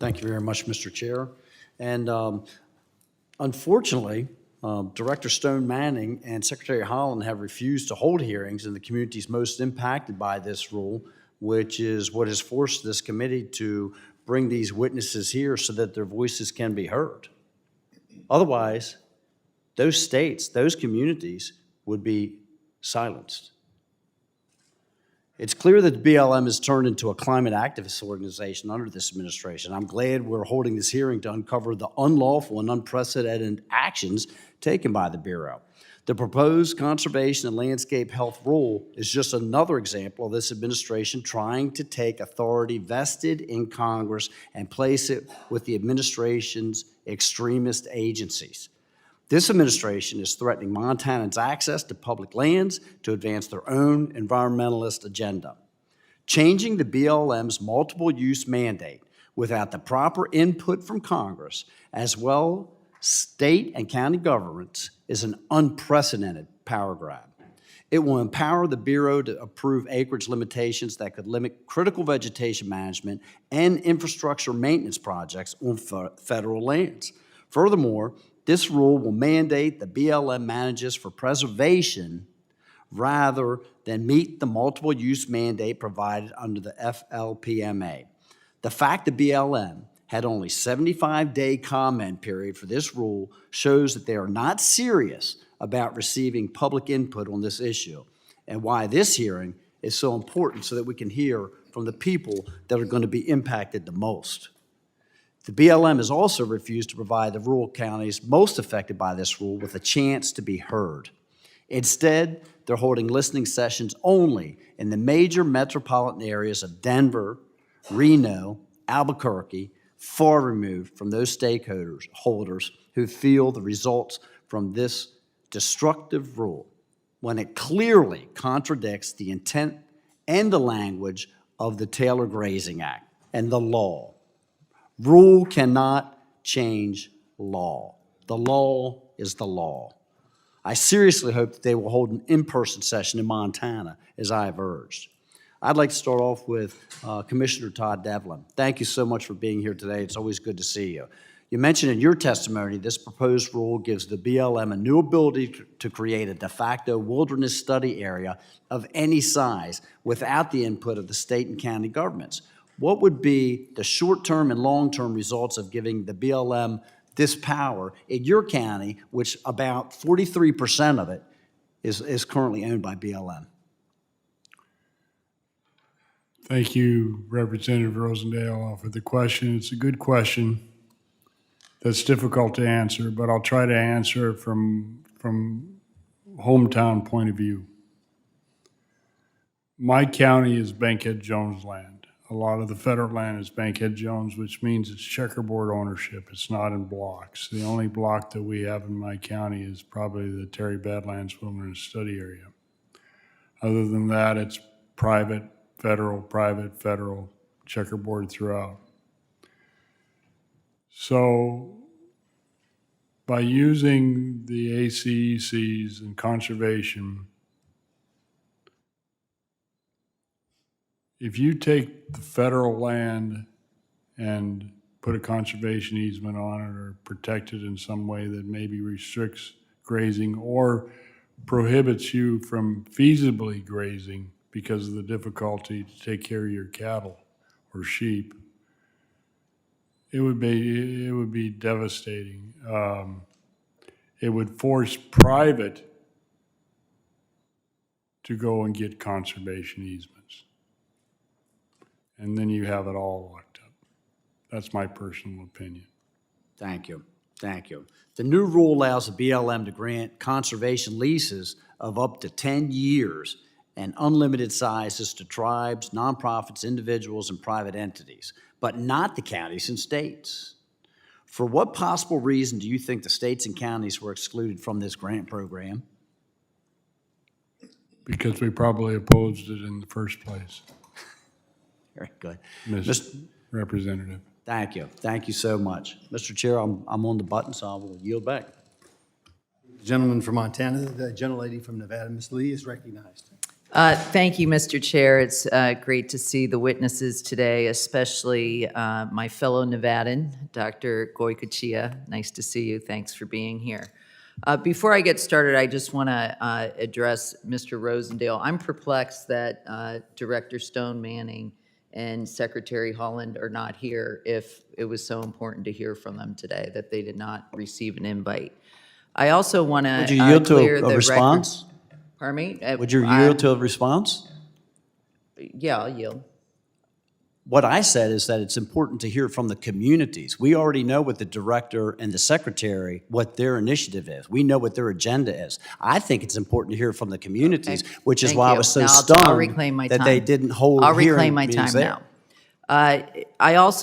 Thank you very much, Mr. Chair. And unfortunately, Director Stone Manning and Secretary Holland have refused to hold hearings in the communities most impacted by this rule, which is what has forced this committee to bring these witnesses here so that their voices can be heard. Otherwise, those states, those communities would be silenced. It's clear that the BLM has turned into a climate activist organization under this administration. I'm glad we're holding this hearing to uncover the unlawful and unprecedented actions taken by the Bureau. The proposed conservation and landscape health rule is just another example of this administration trying to take authority vested in Congress and place it with the administration's extremist agencies. This administration is threatening Montanans' access to public lands to advance their own environmentalist agenda. Changing the BLM's multiple use mandate without the proper input from Congress, as well state and county governments, is an unprecedented power grab. It will empower the Bureau to approve acreage limitations that could limit critical vegetation management and infrastructure maintenance projects on federal lands. Furthermore, this rule will mandate the BLM manages for preservation rather than meet the multiple use mandate provided under the FLPMA. The fact the BLM had only 75-day comment period for this rule shows that they are not serious about receiving public input on this issue, and why this hearing is so important so that we can hear from the people that are going to be impacted the most. The BLM has also refused to provide the rural counties most affected by this rule with a chance to be heard. Instead, they're holding listening sessions only in the major metropolitan areas of Denver, Reno, Albuquerque, far removed from those stakeholders who feel the results from this destructive rule, when it clearly contradicts the intent and the language of the Taylor Grazing Act and the law. Rule cannot change law. The law is the law. I seriously hope that they will hold an in-person session in Montana, as I have urged. I'd like to start off with Commissioner Todd Devlin. Thank you so much for being here today. It's always good to see you. You mentioned in your testimony this proposed rule gives the BLM a new ability to create a de facto wilderness study area of any size without the input of the state and county governments. What would be the short-term and long-term results of giving the BLM this power in your county, which about 43% of it is currently owned by BLM? Thank you, Representative Rosendale, for the question. It's a good question that's difficult to answer, but I'll try to answer it from hometown point of view. My county is Bankhead Jones land. A lot of the federal land is Bankhead Jones, which means it's checkerboard ownership. It's not in blocks. The only block that we have in my county is probably the Terry Badlands Wilderness Study Area. Other than that, it's private, federal, checkerboard throughout. So by using the ACECs and conservation, if you take the federal land and put a conservation easement on it or protect it in some way that maybe restricts grazing or prohibits you from feasibly grazing because of the difficulty to take care of your cattle or sheep, it would be devastating. It would force private to go and get conservation easements. And then you have it all locked up. That's my personal opinion. Thank you. Thank you. The new rule allows the BLM to grant conservation leases of up to 10 years and unlimited sizes to tribes, nonprofits, individuals, and private entities, but not the counties and states. For what possible reason do you think the states and counties were excluded from this grant program? Because we probably opposed it in the first place. Very good. Mr. Representative. Thank you. Thank you so much. Mr. Chair, I'm on the button, so I will yield back. The gentleman from Montana, the gentlelady from Nevada, Ms. Lee, is recognized. Thank you, Mr. Chair. It's great to see the witnesses today, especially my fellow Nevadan, Dr. Goycochea. Nice to see you. Thanks for being here. Before I get started, I just want to address Mr. Rosendale. I'm perplexed that Director Stone Manning and Secretary Holland are not here if it was so important to hear from them today that they did not receive an invite. I also want to Would you yield to clear a the response? record. Pardon me? Would you yield to a response? Yeah, I'll yield. What I said is that it's important to hear from the communities. We already know what the director and the secretary, what their initiative is. We know what their agenda is. I think it's important to hear from the communities, Okay. which is Thank why I you. was so Now I'll stunned reclaim my that they time. didn't hold I'll hearing reclaim my meetings time there. now. I also